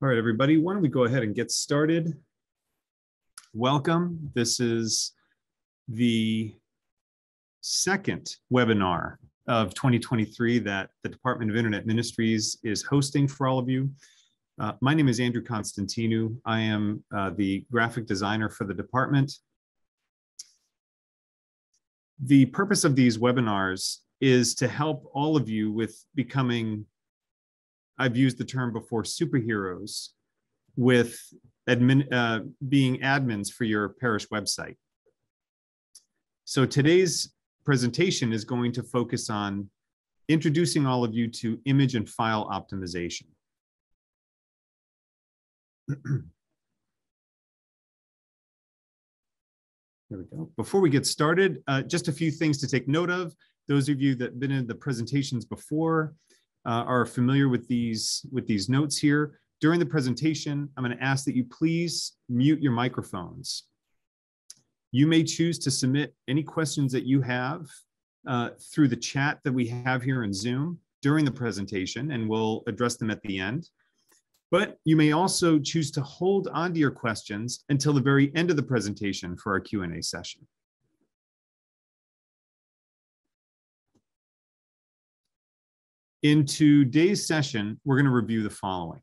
All right, everybody, why don't we go ahead and get started? Welcome. This is the second webinar of 2023 that the Department of Internet Ministries is hosting for all of you. My name is Andrew Constantinou. I am the graphic designer for the department. The purpose of these webinars is to help all of you with becoming, I've used the term before, superheroes with being admins for your parish website. So today's presentation is going to focus on introducing all of you to image and file optimization. There we go. Before we get started, just a few things to take note of. Those of you that have been in the presentations before are familiar with these notes here. During the presentation, I'm going to ask that you please mute your microphones. You may choose to submit any questions that you have through the chat that we have here in Zoom during the presentation, and we'll address them at the end. But you may also choose to hold onto your questions until the very end of the presentation for our Q&A session. In today's session, we're going to review the following.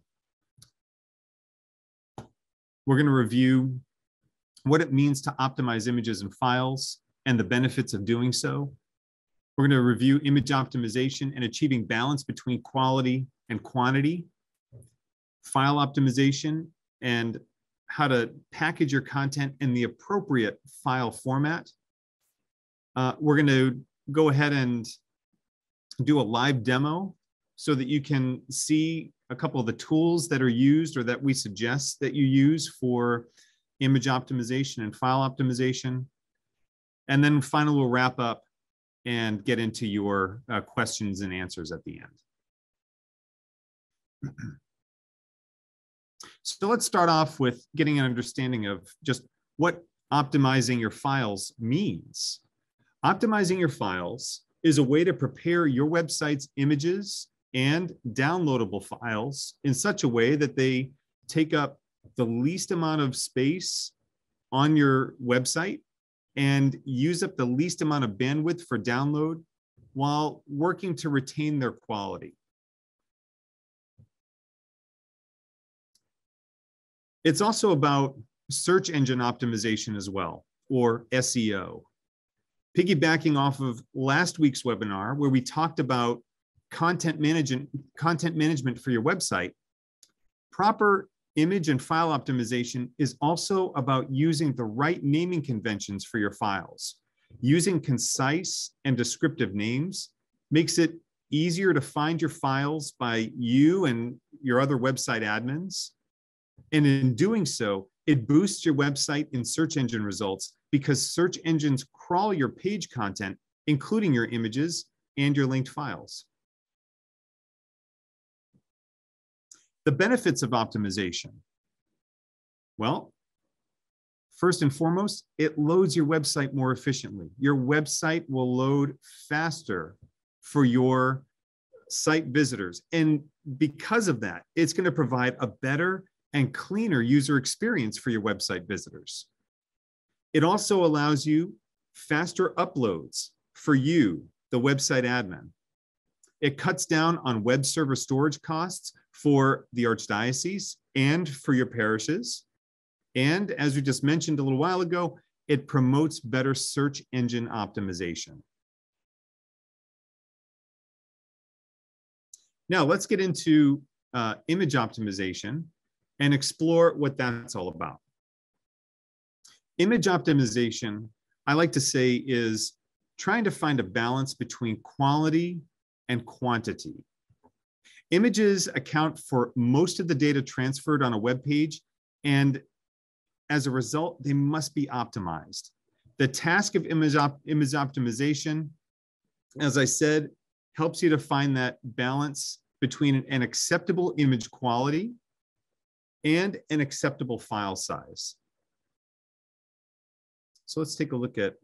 We're going to review what it means to optimize images and files and the benefits of doing so. We're going to review image optimization and achieving balance between quality and quantity, file optimization, and how to package your content in the appropriate file format. We're going to go ahead and do a live demo so that you can see a couple of the tools that are used or that we suggest that you use for image optimization and file optimization. And then finally, we'll wrap up and get into your questions and answers at the end. So let's start off with getting an understanding of just what optimizing your files means. Optimizing your files is a way to prepare your website's images and downloadable files in such a way that they take up the least amount of space on your website and use up the least amount of bandwidth for download while working to retain their quality. It's also about search engine optimization as well, or SEO. Piggybacking off of last week's webinar, where we talked about content management for your website, proper image and file optimization is also about using the right naming conventions for your files. Using concise and descriptive names makes it easier to find your files by you and your other website admins. And in doing so, it boosts your website in search engine results because search engines crawl your page content, including your images and your linked files. The benefits of optimization. Well, first and foremost, it loads your website more efficiently. Your website will load faster for your site visitors. And because of that, it's going to provide a better and cleaner user experience for your website visitors. It also allows you faster uploads for you, the website admin. It cuts down on web server storage costs for the archdiocese and for your parishes. And as we just mentioned a little while ago, it promotes better search engine optimization. Now let's get into image optimization and explore what that's all about. Image optimization, I like to say, is trying to find a balance between quality and quantity. Images account for most of the data transferred on a web page, and as a result, they must be optimized. The task of image optimization, as I said, helps you to find that balance between an acceptable image quality and an acceptable file size. So let's take a look at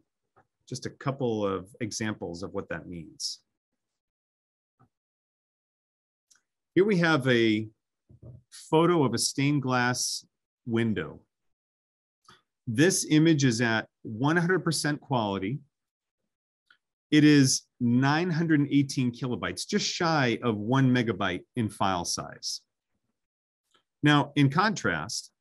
just a couple of examples of what that means. Here we have a photo of a stained glass window. This image is at 100% quality. It is 918 kilobytes, just shy of 1 megabyte in file size. Now, in contrast,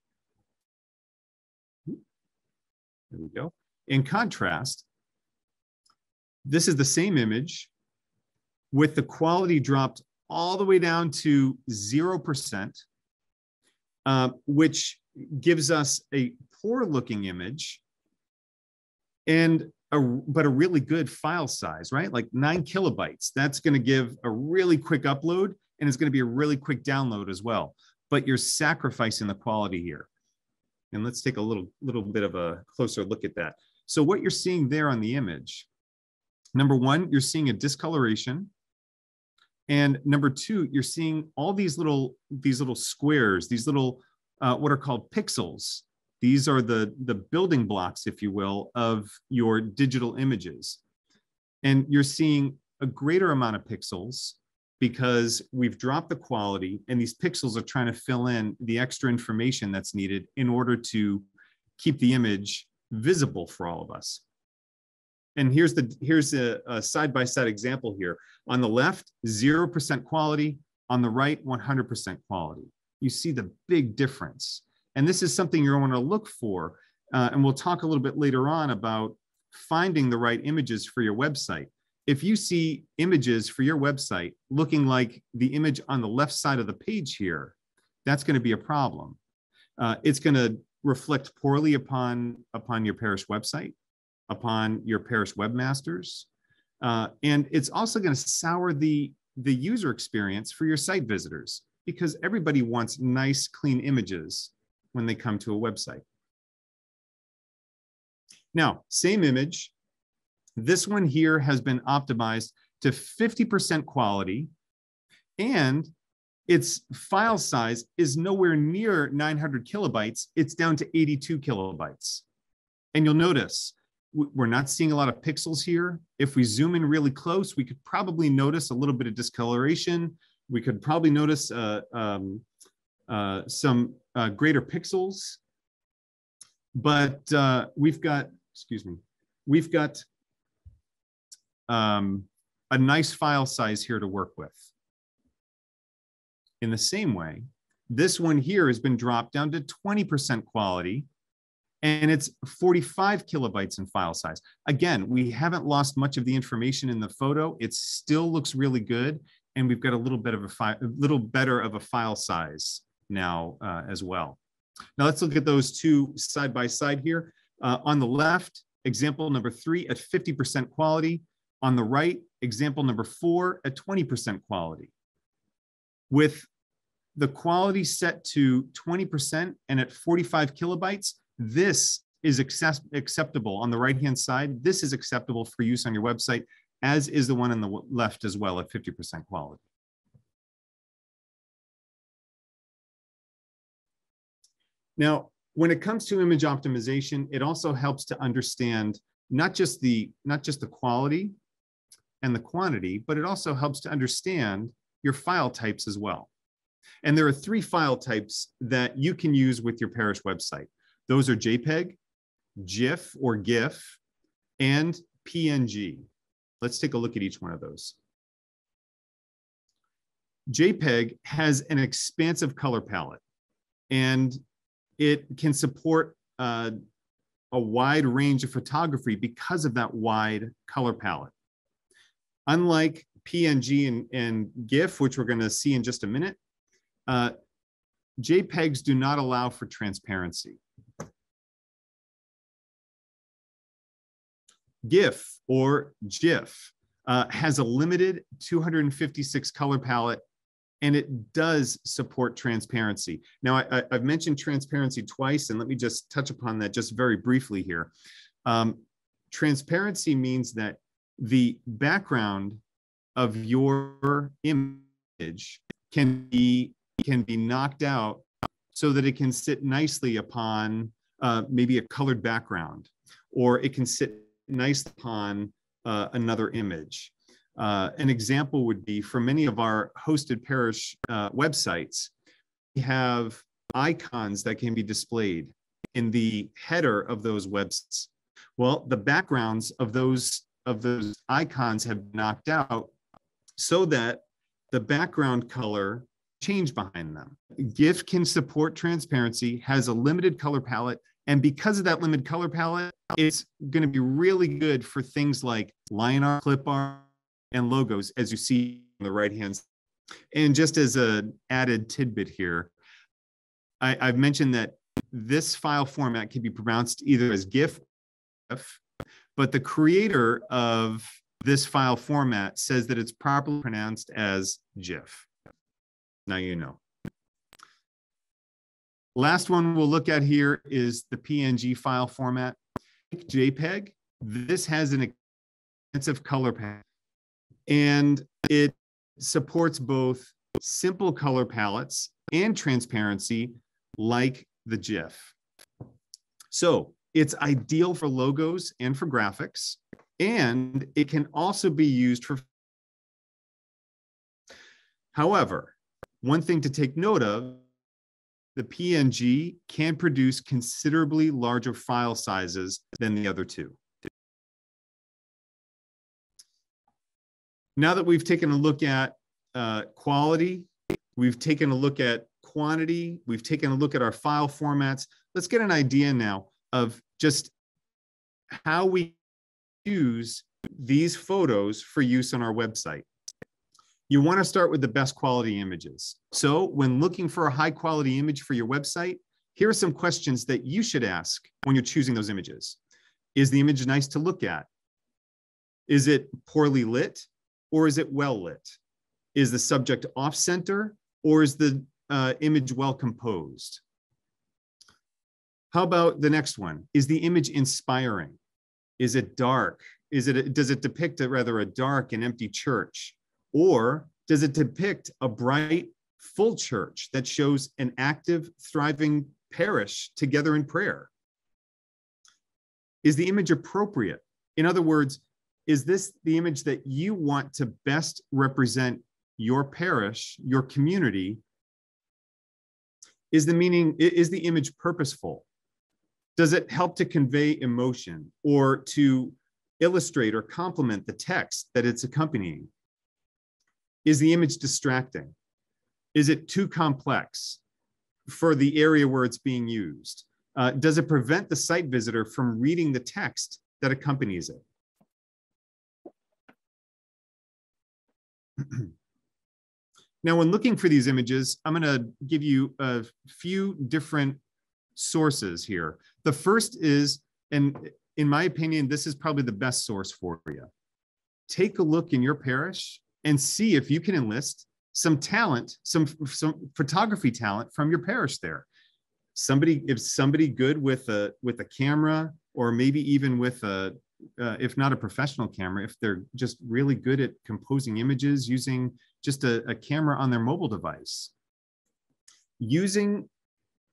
there we go. In contrast, this is the same image with the quality dropped all the way down to 0%, which gives us a poor looking image but a really good file size, right? Like 9 kilobytes. That's going to give a really quick upload, and it's going to be a really quick download as well. But you're sacrificing the quality here. And let's take a little bit of a closer look at that. So what you're seeing there on the image, number one, you're seeing a discoloration. And number two, you're seeing all these little squares, these little what are called pixels. These are the building blocks, if you will, of your digital images. And you're seeing a greater amount of pixels because we've dropped the quality, and these pixels are trying to fill in the extra information that's needed in order to keep the image visible for all of us. And here's a side-by-side example here. On the left, 0% quality. On the right, 100% quality. You see the big difference. And this is something you're going to look for. And we'll talk a little bit later on about finding the right images for your website. If you see images for your website looking like the image on the left side of the page here, that's going to be a problem. It's going to reflect poorly upon your parish website, upon your parish webmasters. And it's also going to sour the user experience for your site visitors, because everybody wants nice, clean images when they come to a website. Now, same image. This one here has been optimized to 50% quality, and its file size is nowhere near 900 kilobytes. It's down to 82 kilobytes. And you'll notice we're not seeing a lot of pixels here. If we zoom in really close, we could probably notice a little bit of discoloration. We could probably notice some greater pixels, but we've got a nice file size here to work with. In the same way, this one here has been dropped down to 20% quality, and it's 45 kilobytes in file size. Again, we haven't lost much of the information in the photo. It still looks really good, and we've got a little better of a file size now as well. Now let's look at those two side by side here. On the left, example number 3 at 50% quality. On the right, example number 4 at 20% quality. With the quality set to 20% and at 45 kilobytes, this is acceptable on the right-hand side. This is acceptable for use on your website, as is the one on the left as well at 50% quality. Now, when it comes to image optimization, it also helps to understand not just the quality and the quantity, but it also helps to understand your file types as well. And there are 3 file types that you can use with your parish website. Those are JPEG, GIF or GIF, and PNG. Let's take a look at each one of those. JPEG has an expansive color palette, and it can support a wide range of photography because of that wide color palette. Unlike PNG and GIF, which we're going to see in just a minute, JPEGs do not allow for transparency. GIF or GIF has a limited 256 color palette, and it does support transparency. Now, I've mentioned transparency twice, and let me just touch upon that just very briefly here. Transparency means that the background of your image can be knocked out so that it can sit nicely upon maybe a colored background, or it can sit nice upon another image. An example would be for many of our hosted parish websites, have icons that can be displayed in the header of those websites. Well, the backgrounds of those icons have been knocked out so that the background color change behind them. GIF can support transparency, has a limited color palette, and because of that limited color palette, it's going to be really good for things like line art, clip art, and logos, as you see on the right-hand side. And just as an added tidbit here, I've mentioned that this file format can be pronounced either as GIF or GIF, but the creator of this file format says that it's properly pronounced as GIF. Now you know. Last one we'll look at here is the PNG file format. JPEG, this has an extensive color palette, and it supports both simple color palettes and transparency like the GIF. So it's ideal for logos and for graphics, and it can also be used for. However, one thing to take note of, the PNG can produce considerably larger file sizes than the other two. Now that we've taken a look at quality, we've taken a look at quantity, we've taken a look at our file formats, let's get an idea now of just how we use these photos for use on our website. You want to start with the best quality images. So when looking for a high quality image for your website, here are some questions that you should ask when you're choosing those images. Is the image nice to look at? Is it poorly lit or is it well lit? Is the subject off center or is the image well composed? How about the next one? Is the image inspiring? Is it dark? Does it depict a dark and empty church? Or does it depict a bright, full church that shows an active, thriving parish together in prayer? Is the image appropriate? In other words, is this the image that you want to best represent your parish, your community? Is the image purposeful? Does it help to convey emotion or to illustrate or complement the text that it's accompanying? Is the image distracting? Is it too complex for the area where it's being used? Does it prevent the site visitor from reading the text that accompanies it? Now, when looking for these images, I'm going to give you a few different sources here. The first is, and in my opinion, this is probably the best source for you. Take a look in your parish and see if you can enlist some talent, some photography talent from your parish there. If somebody good with a camera, or maybe even with if not a professional camera, if they're just really good at composing images using just a camera on their mobile device. Using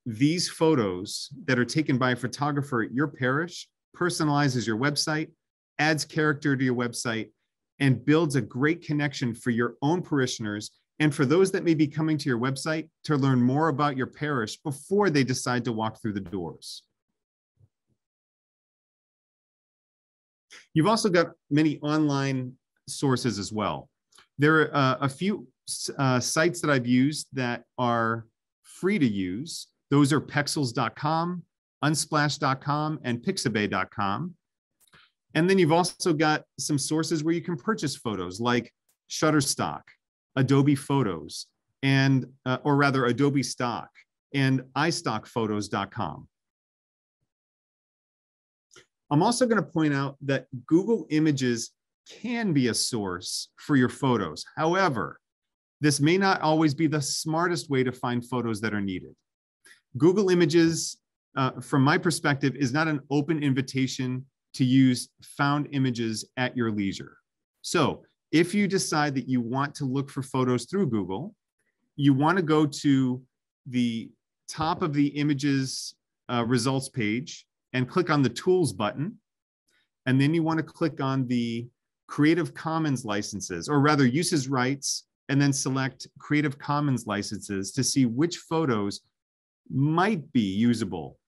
these photos that are taken by a photographer at your parish personalizes your website, adds character to your website, and builds a great connection for your own parishioners and for those that may be coming to your website to learn more about your parish before they decide to walk through the doors. You've also got many online sources as well. There are a few sites that I've used that are free to use. Those are pexels.com, unsplash.com, and pixabay.com. And then you've also got some sources where you can purchase photos like Shutterstock, Adobe Photos, and or rather Adobe Stock, and iStockPhotos.com. I'm also going to point out that Google Images can be a source for your photos. However, this may not always be the smartest way to find photos that are needed. Google Images, from my perspective, is not an open invitation to use found images at your leisure. So if you decide that you want to look for photos through Google, you want to go to the top of the images results page and click on the tools button. And then you want to click on the Creative Commons licenses, or rather uses rights and then select Creative Commons licenses to see which photos might be usable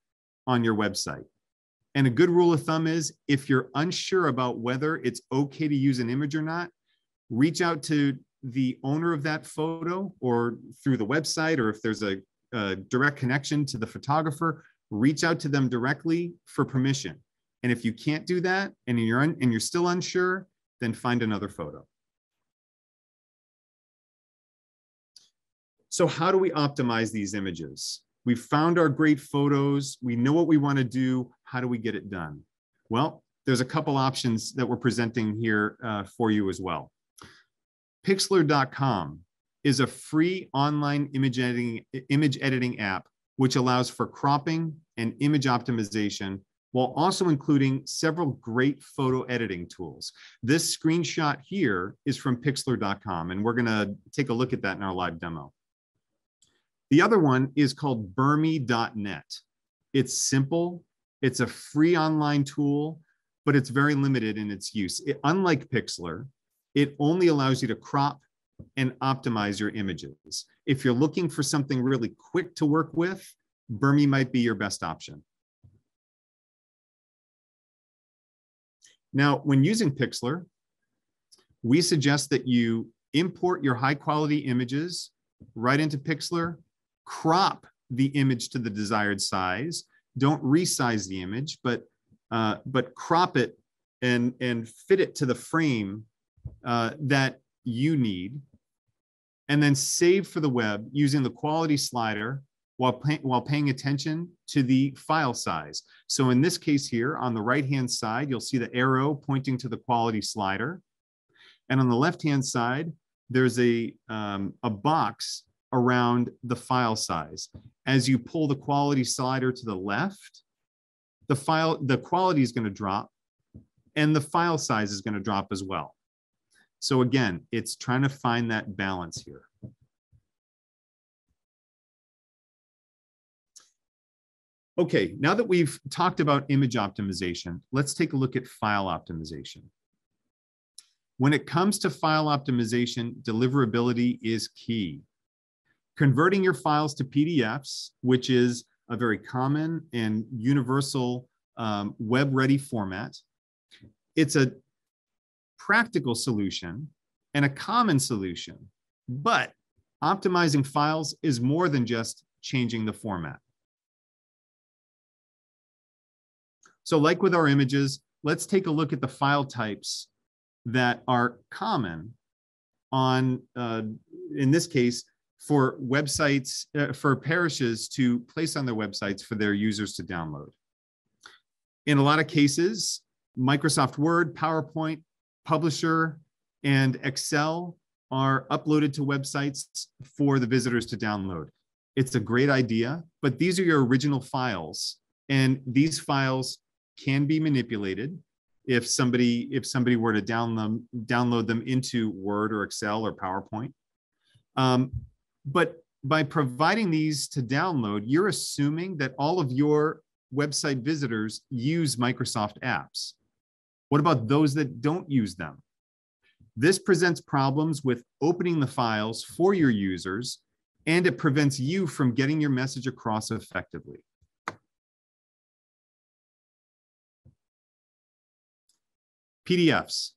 on your website. And a good rule of thumb is if you're unsure about whether it's okay to use an image or not, reach out to the owner of that photo or through the website, or if there's a direct connection to the photographer, reach out to them directly for permission. And if you can't do that and you're still unsure, then find another photo. So how do we optimize these images? We've found our great photos. We know what we want to do. How do we get it done? Well, there's a couple options that we're presenting here for you as well. Pixlr.com is a free online image editing app, which allows for cropping and image optimization, while also including several great photo editing tools. This screenshot here is from Pixlr.com, and we're going to take a look at that in our live demo. The other one is called Burmy.net. It's simple, it's a free online tool, but it's very limited in its use. Unlike Pixlr, it only allows you to crop and optimize your images. If you're looking for something really quick to work with, Burmy might be your best option. Now, when using Pixlr, we suggest that you import your high quality images right into Pixlr, crop the image to the desired size. Don't resize the image, but crop it and fit it to the frame that you need, and then save for the web using the quality slider while paying attention to the file size. So in this case here, on the right-hand side, you'll see the arrow pointing to the quality slider. And on the left-hand side, there's a box around the file size. As you pull the quality slider to the left, the quality is going to drop and the file size is going to drop as well. So again, it's trying to find that balance here. Okay, now that we've talked about image optimization, let's take a look at file optimization. When it comes to file optimization, deliverability is key. Converting your files to PDFs, which is a very common and universal web-ready format, it's a practical solution and a common solution, but optimizing files is more than just changing the format. So like with our images, let's take a look at the file types that are common on, in this case, for websites, for parishes to place on their websites for their users to download. In a lot of cases, Microsoft Word, PowerPoint, Publisher, and Excel are uploaded to websites for the visitors to download. It's a great idea, but these are your original files, and these files can be manipulated if somebody were to download them into Word or Excel or PowerPoint. But by providing these to download, you're assuming that all of your website visitors use Microsoft apps. What about those that don't use them? This presents problems with opening the files for your users, and it prevents you from getting your message across effectively. PDFs.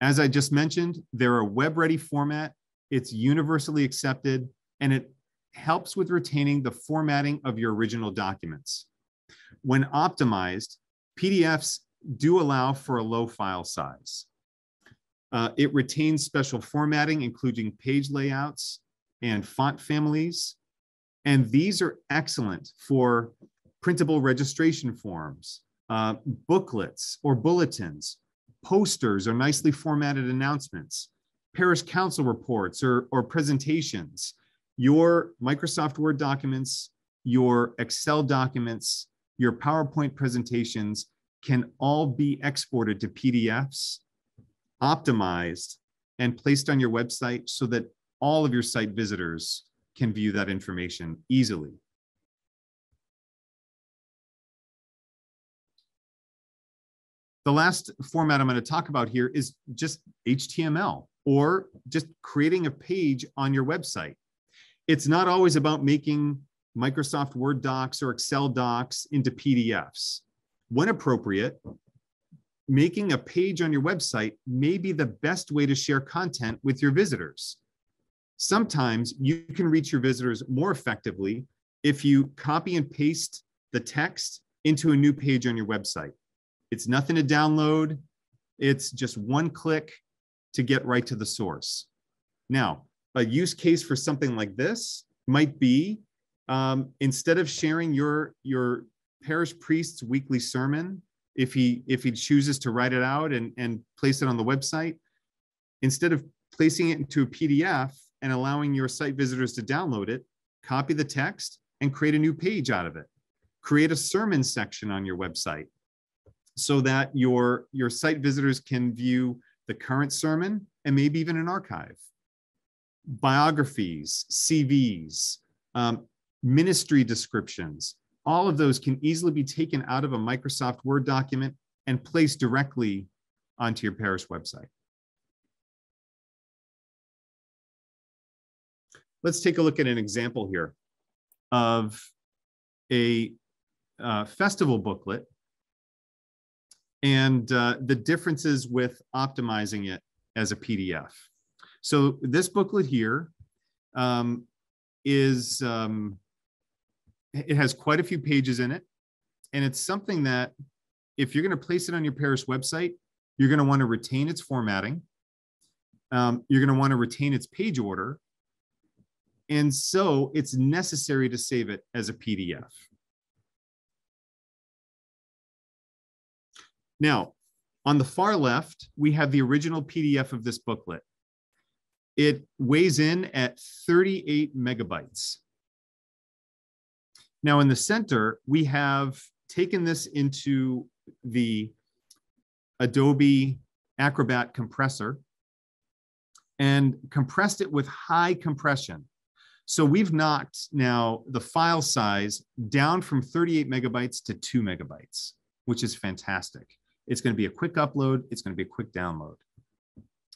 As I just mentioned, they're a web-ready format. It's universally accepted, and it helps with retaining the formatting of your original documents. When optimized, PDFs do allow for a low file size. It retains special formatting, including page layouts and font families. And these are excellent for printable registration forms, booklets or bulletins, posters or nicely formatted announcements, parish council reports or presentations. Your Microsoft Word documents, your Excel documents, your PowerPoint presentations can all be exported to PDFs, optimized, and placed on your website so that all of your site visitors can view that information easily. The last format I'm going to talk about here is just HTML or just creating a page on your website. It's not always about making Microsoft Word docs or Excel docs into PDFs. When appropriate, making a page on your website may be the best way to share content with your visitors. Sometimes you can reach your visitors more effectively if you copy and paste the text into a new page on your website. It's nothing to download. It's just one click to get right to the source. Now, a use case for something like this might be, instead of sharing your parish priest's weekly sermon, if he chooses to write it out and place it on the website, instead of placing it into a PDF and allowing your site visitors to download it, copy the text and create a new page out of it. Create a sermon section on your website so that your site visitors can view the current sermon and maybe even an archive. Biographies, CVs, ministry descriptions, all of those can easily be taken out of a Microsoft Word document and placed directly onto your parish website. Let's take a look at an example here of a festival booklet and the differences with optimizing it as a PDF. So this booklet here it has quite a few pages in it, and it's something that if you're going to place it on your parish website, you're going to want to retain its formatting. You're going to want to retain its page order. And so it's necessary to save it as a PDF. Now, on the far left, we have the original PDF of this booklet. It weighs in at 38 megabytes. Now, in the center, we have taken this into the Adobe Acrobat compressor and compressed it with high compression. So we've knocked now the file size down from 38 megabytes to 2 megabytes, which is fantastic. It's going to be a quick upload. It's going to be a quick download.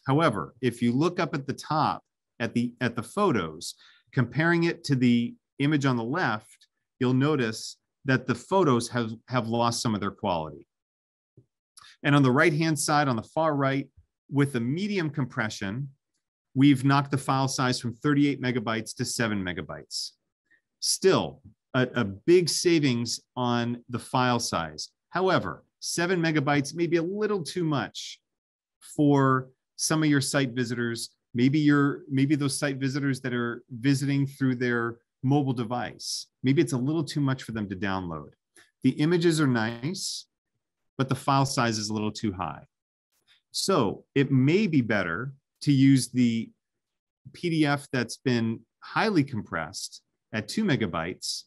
However, if you look up at the top at the photos, comparing it to the image on the left, you'll notice that the photos have lost some of their quality. And on the right-hand side, on the far right, with the medium compression, we've knocked the file size from 38 megabytes to 7 megabytes. Still, a big savings on the file size. However, 7 megabytes may be a little too much for some of your site visitors. Maybe those site visitors that are visiting through their mobile device. Maybe it's a little too much for them to download. The images are nice, but the file size is a little too high. So it may be better to use the PDF that's been highly compressed at 2 megabytes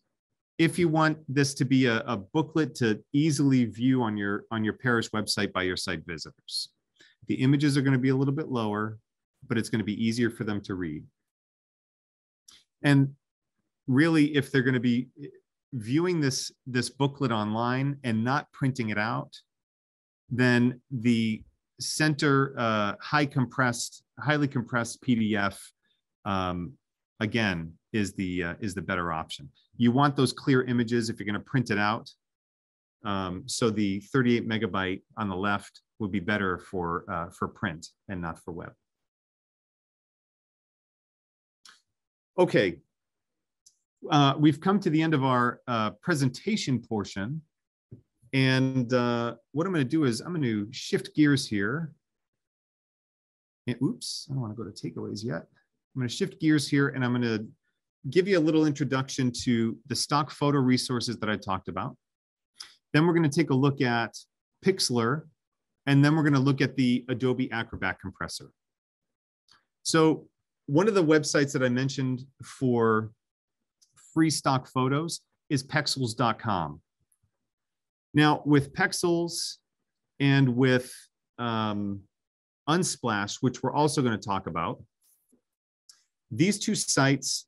if you want this to be a booklet to easily view on your parish website by your site visitors. The images are going to be a little bit lower, but it's going to be easier for them to read. And really, if they're going to be viewing this booklet online and not printing it out, then the center highly compressed PDF again is the better option. You want those clear images if you're going to print it out. So the 38 megabyte on the left would be better for print and not for web. Okay, we've come to the end of our presentation portion. And what I'm going to do is I'm going to shift gears here. And, oops, I don't want to go to takeaways yet. I'm going to shift gears here and I'm going to give you a little introduction to the stock photo resources that I talked about. Then we're going to take a look at Pixlr, and then we're going to look at the Adobe Acrobat compressor. So one of the websites that I mentioned for free stock photos is Pexels.com. Now, with Pexels and with Unsplash, which we're also going to talk about, these two sites,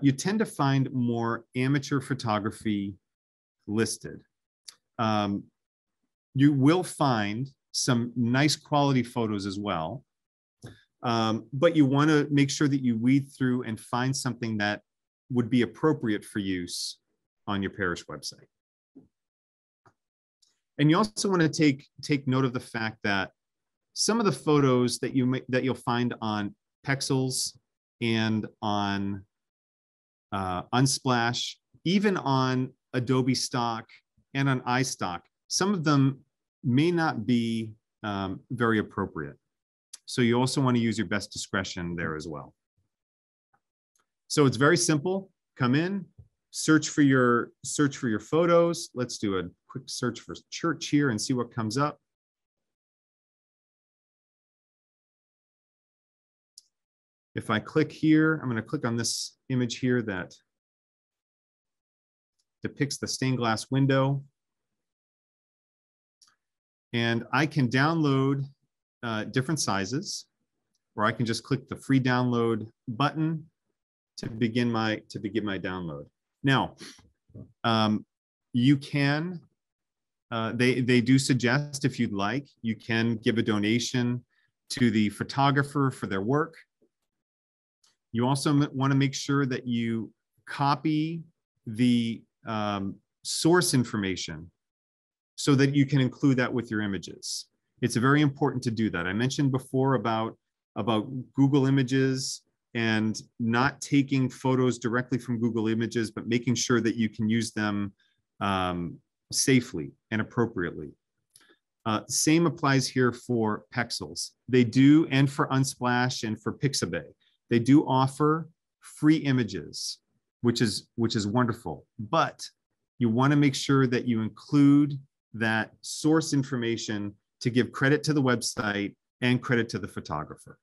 you tend to find more amateur photography listed. You will find some nice quality photos as well. But you want to make sure that you weed through and find something that would be appropriate for use on your parish website. And you also want to take note of the fact that some of the photos that you'll find on Pexels and on Unsplash, even on Adobe Stock and on iStock, some of them may not be very appropriate. So you also want to use your best discretion there as well. So it's very simple. Come in, search for your photos. Let's do a quick search for church here and see what comes up. If I click here, I'm going to click on this image here that depicts the stained glass window. And I can download different sizes, or I can just click the free download button to begin my download. Now, you can, they do suggest, if you'd like, you can give a donation to the photographer for their work. You also want to make sure that you copy the source information so that you can include that with your images. It's very important to do that. I mentioned before about Google Images and not taking photos directly from Google Images, but making sure that you can use them safely and appropriately. Same applies here for Pexels. They do, and for Unsplash and for Pixabay. They do offer free images, which is wonderful, but you want to make sure that you include that source information to give credit to the website and credit to the photographer.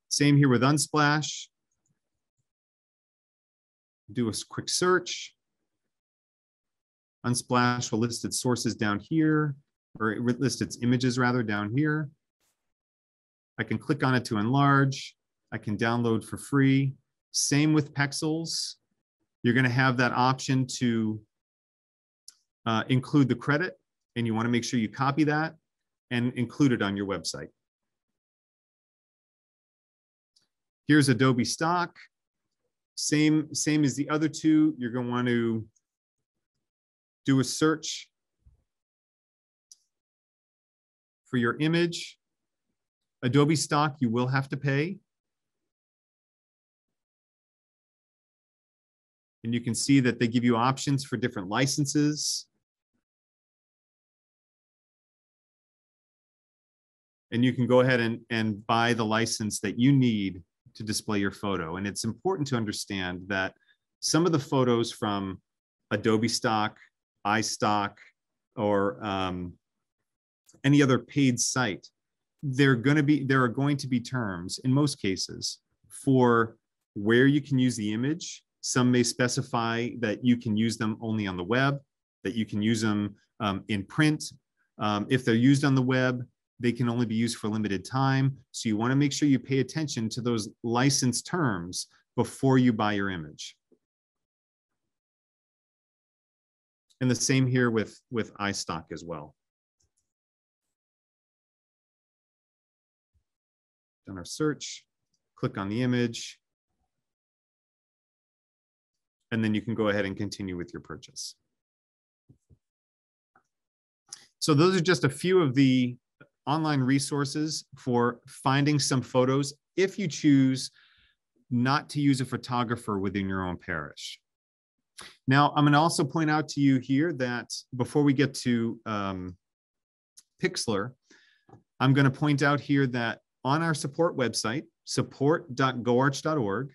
Same here with Unsplash. Do a quick search. Unsplash will list its sources down here, or list its images rather down here. I can click on it to enlarge. I can download for free. Same with Pexels. You're going to have that option to include the credit, and you want to make sure you copy that and include it on your website. Here's Adobe Stock. Same as the other two. You're going to want to do a search for your image. Adobe Stock, you will have to pay. And you can see that they give you options for different licenses. And you can go ahead and buy the license that you need to display your photo. And it's important to understand that some of the photos from Adobe Stock, iStock, or any other paid site, there are going to be terms in most cases for where you can use the image. Some may specify that you can use them only on the web, that you can use them in print. If they're used on the web, they can only be used for a limited time. So you want to make sure you pay attention to those license terms before you buy your image. And the same here with iStock as well. Done our search, click on the image, and then you can go ahead and continue with your purchase. So those are just a few of the online resources for finding some photos if you choose not to use a photographer within your own parish. Now, I'm going to also point out to you here that before we get to Pixlr, I'm going to point out here that on our support website, support.goarch.org,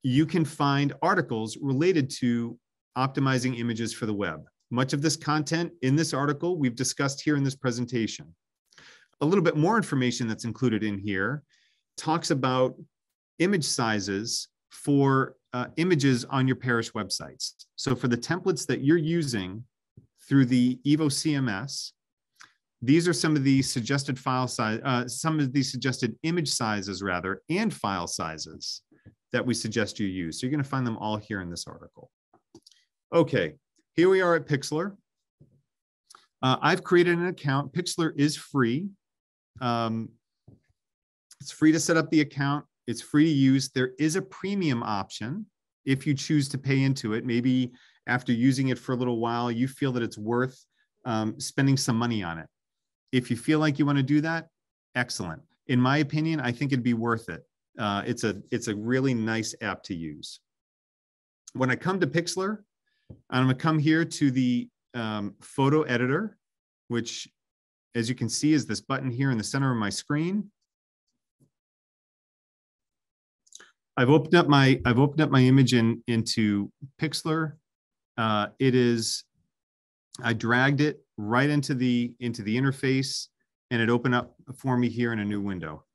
you can find articles related to optimizing images for the web. Much of this content in this article we've discussed here in this presentation. A little bit more information that's included in here talks about image sizes for images on your parish websites. So for the templates that you're using through the Evo CMS, these are some of the suggested file size, some of the suggested image sizes rather, and file sizes that we suggest you use. So you're going to find them all here in this article. Okay, here we are at Pixlr. I've created an account. Pixlr is free. It's free to set up the account. It's free to use. There is a premium option if you choose to pay into it. Maybe after using it for a little while, you feel that it's worth spending some money on it. If you feel like you want to do that, excellent. In my opinion, I think it'd be worth it. It's a really nice app to use. When I come to Pixlr, I'm going to come here to the photo editor, which, as you can see, is this button here in the center of my screen. I've opened up my image into Pixlr. I dragged it right into the interface, and it opened up for me here in a new window.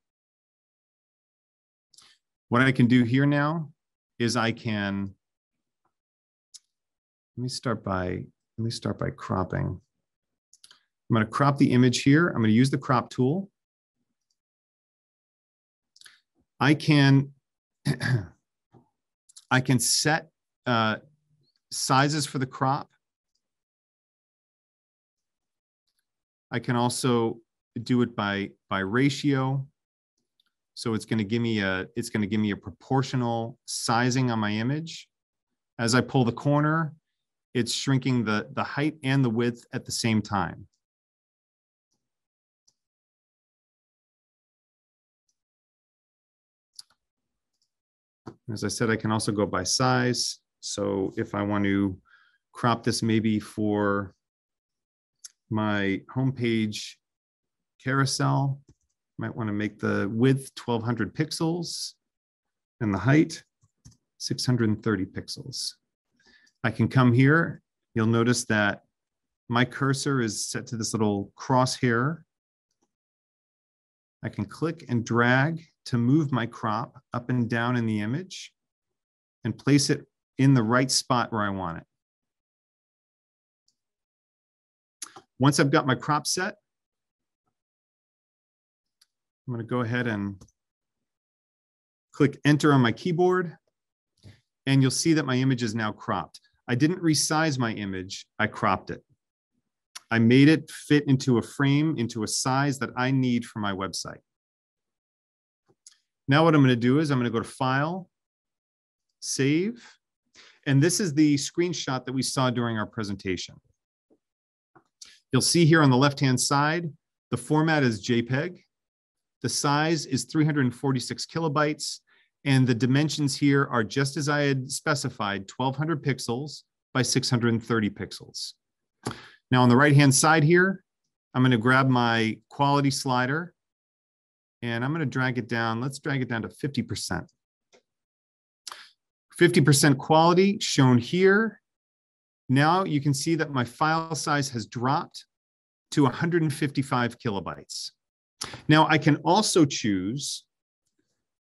What I can do here now is I can, let me start by cropping. I'm going to crop the image here. I'm going to use the crop tool. I can set sizes for the crop. I can also do it by ratio. So it's going to give me a proportional sizing on my image. As I pull the corner, it's shrinking the height and the width at the same time. As I said, I can also go by size. So if I want to crop this maybe for my homepage carousel, might want to make the width 1200 pixels and the height 630 pixels. I can come here. You'll notice that my cursor is set to this little crosshair. I can click and drag to move my crop up and down in the image and place it in the right spot where I want it. Once I've got my crop set, I'm going to go ahead and click enter on my keyboard, and you'll see that my image is now cropped. I didn't resize my image, I cropped it. I made it fit into a frame, into a size that I need for my website. Now what I'm going to do is I'm going to go to File, Save, and this is the screenshot that we saw during our presentation. You'll see here on the left-hand side, the format is JPEG. The size is 346 kilobytes, and the dimensions here are just as I had specified, 1200 pixels by 630 pixels. Now on the right-hand side here, I'm going to grab my quality slider, and I'm going to drag it down. Let's drag it down to 50%. 50% quality shown here. Now you can see that my file size has dropped to 155 kilobytes. Now I can also choose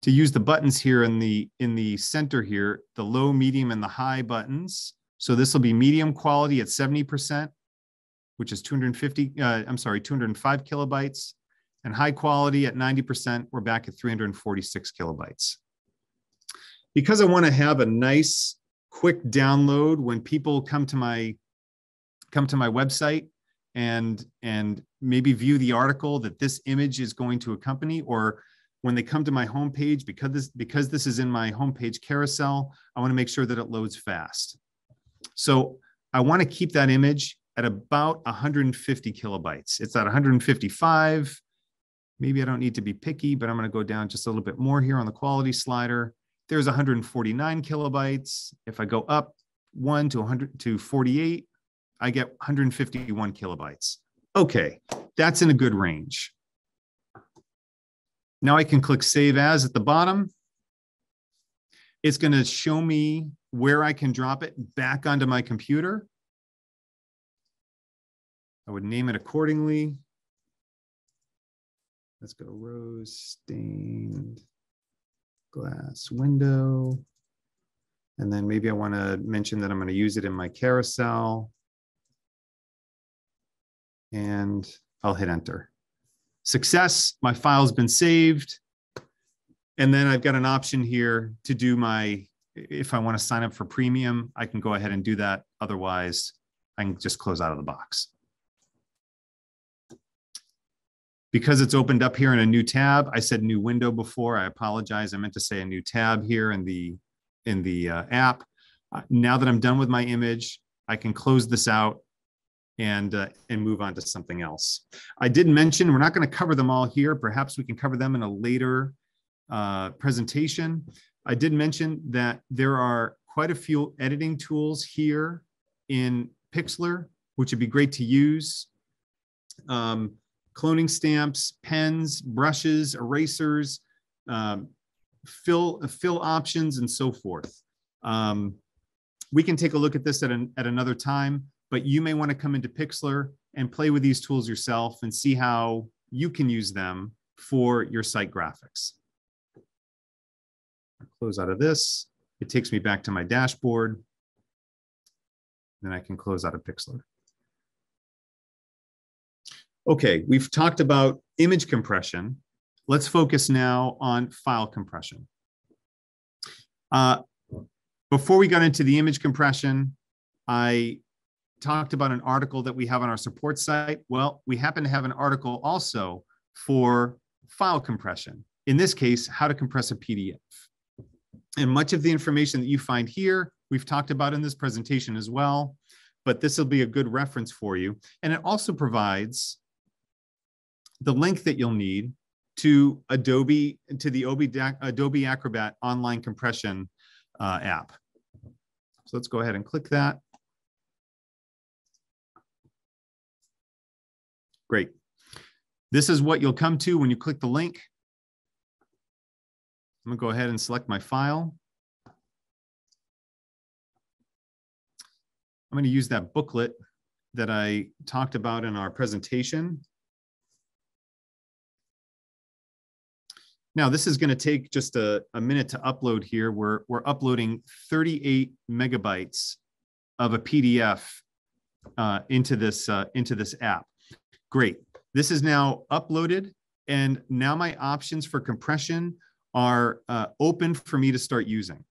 to use the buttons here in the center here, the low, medium, and the high buttons. So this will be medium quality at 70%, which is 205 kilobytes, and high quality at 90%, we're back at 346 kilobytes. Because I want to have a nice, quick download when people come to my website and maybe view the article that this image is going to accompany, or when they come to my homepage, because this is in my homepage carousel, I want to make sure that it loads fast. So I want to keep that image at about 150 kilobytes. It's at 155. Maybe I don't need to be picky, but I'm going to go down just a little bit more here on the quality slider. There's 149 kilobytes. If I go up 1 to 100 to 48, I get 151 kilobytes. Okay, that's in a good range. Now I can click Save As at the bottom. It's going to show me where I can drop it back onto my computer. I would name it accordingly. Let's go rose stained glass window. And then maybe I want to mention that I'm going to use it in my carousel. And I'll hit enter. Success, my file's been saved. And then I've got an option here to do if I want to sign up for premium, I can go ahead and do that. Otherwise, I can just close out of the box. Because it's opened up here in a new tab, I said new window before. I apologize. I meant to say a new tab here in the app. Now that I'm done with my image, I can close this out and move on to something else. I did mention we're not going to cover them all here. Perhaps we can cover them in a later presentation. I did mention that there are quite a few editing tools here in Pixlr, which would be great to use. Cloning stamps, pens, brushes, erasers, fill options, and so forth. We can take a look at this at another time, but you may want to come into Pixlr and play with these tools yourself and see how you can use them for your site graphics. I'll close out of this. It takes me back to my dashboard. Then I can close out of Pixlr. Okay, we've talked about image compression. Let's focus now on file compression. Before we got into the image compression, I talked about an article that we have on our support site. Well, we happen to have an article also for file compression. In this case, how to compress a PDF. And much of the information that you find here, we've talked about in this presentation as well, but this will be a good reference for you. And it also provides the link that you'll need to the Adobe Acrobat online compression app. So let's go ahead and click that. Great. This is what you'll come to when you click the link. I'm gonna go ahead and select my file. I'm gonna use that booklet that I talked about in our presentation. Now, this is going to take just a minute to upload here. We're uploading 38 megabytes of a PDF into this app. Great. This is now uploaded, and now my options for compression are open for me to start using.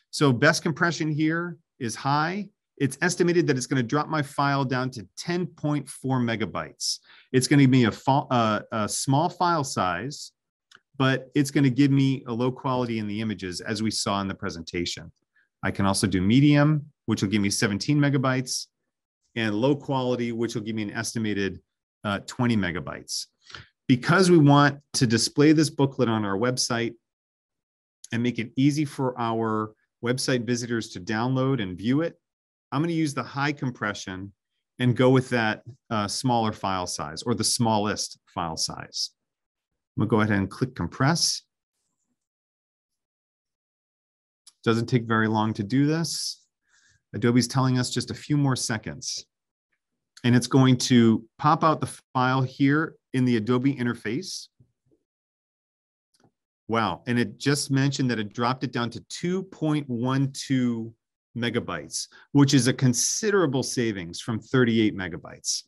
So best compression here is high. It's estimated that it's going to drop my file down to 10.4 megabytes. It's going to give me a small file size, but it's going to give me a low quality in the images, as we saw in the presentation. I can also do medium, which will give me 17 megabytes, and low quality, which will give me an estimated 20 megabytes. Because we want to display this booklet on our website and make it easy for our website visitors to download and view it, I'm going to use the high compression and go with that smaller file size, or the smallest file size. I'm gonna go ahead and click compress. Doesn't take very long to do this. Adobe's telling us just a few more seconds. And it's going to pop out the file here in the Adobe interface. Wow, and it just mentioned that it dropped it down to 2.12 megabytes, which is a considerable savings from 38 megabytes.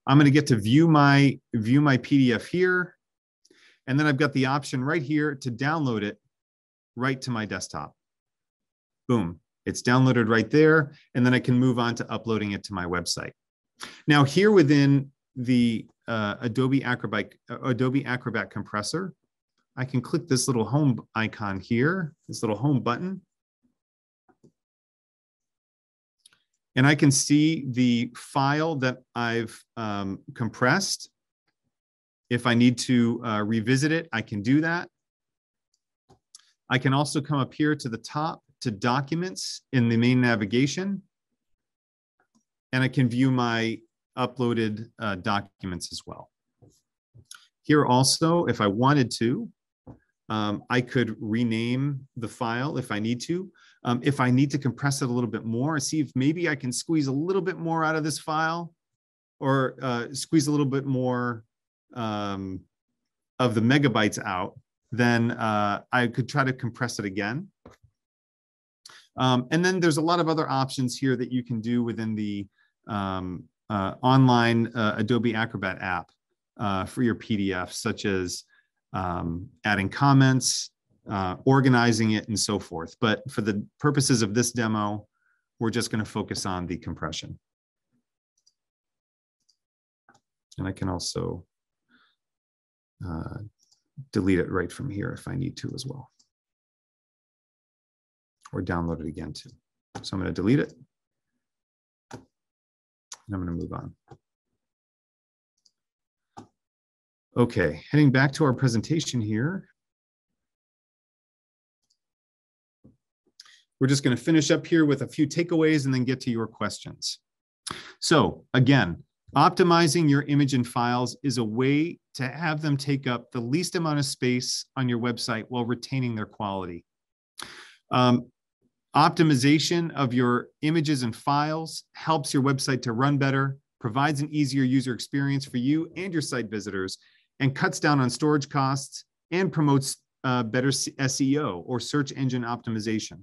I'm going to get to view my PDF here, and then I've got the option right here to download it right to my desktop. Boom, it's downloaded right there, and then I can move on to uploading it to my website. Now here within the Adobe Acrobat compressor, I can click this little home icon here, this little home button, and I can see the file that I've compressed. If I need to revisit it, I can do that. I can also come up here to the top to Documents in the main navigation, and I can view my uploaded documents as well. Here also, if I wanted to, I could rename the file if I need to. If I need to compress it a little bit more, see if maybe I can squeeze a little bit more out of this file, or squeeze a little bit more of the megabytes out, then I could try to compress it again. And then there's a lot of other options here that you can do within the online Adobe Acrobat app for your PDF, such as adding comments, organizing it, and so forth. But for the purposes of this demo, we're just going to focus on the compression. And I can also delete it right from here if I need to as well, or download it again too. So I'm going to delete it, and I'm going to move on. Okay, heading back to our presentation here. We're just going to finish up here with a few takeaways and then get to your questions. So again, optimizing your image and files is a way to have them take up the least amount of space on your website while retaining their quality. Optimization of your images and files helps your website to run better, provides an easier user experience for you and your site visitors, and cuts down on storage costs and promotes better SEO or search engine optimization.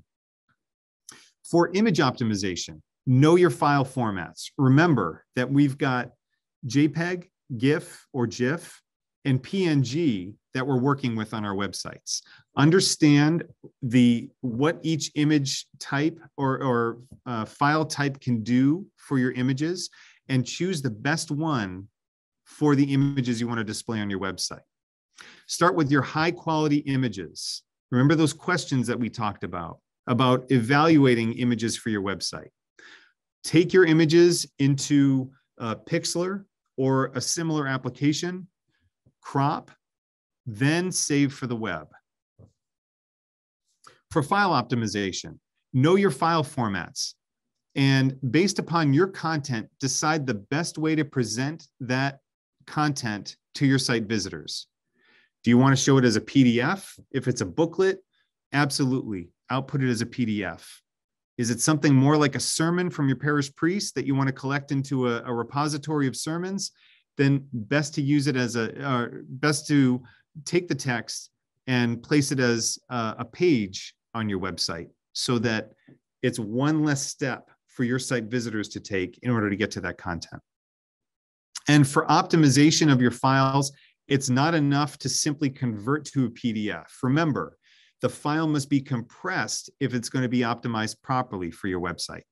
For image optimization, know your file formats. Remember that we've got JPEG, GIF or GIF, and PNG that we're working with on our websites. Understand what each image type or file type can do for your images, and choose the best one for the images you want to display on your website. Start with your high quality images. Remember those questions that we talked about evaluating images for your website. Take your images into Pixlr or a similar application, crop, then save for the web. For file optimization, know your file formats, and based upon your content, decide the best way to present that content to your site visitors. Do you want to show it as a PDF? If it's a booklet, absolutely, output it as a PDF. Is it something more like a sermon from your parish priest that you want to collect into a repository of sermons? Then best to use it as best to take the text and place it as a page on your website so that it's one less step for your site visitors to take in order to get to that content. And for optimization of your files, it's not enough to simply convert to a PDF. Remember, the file must be compressed if it's going to be optimized properly for your website.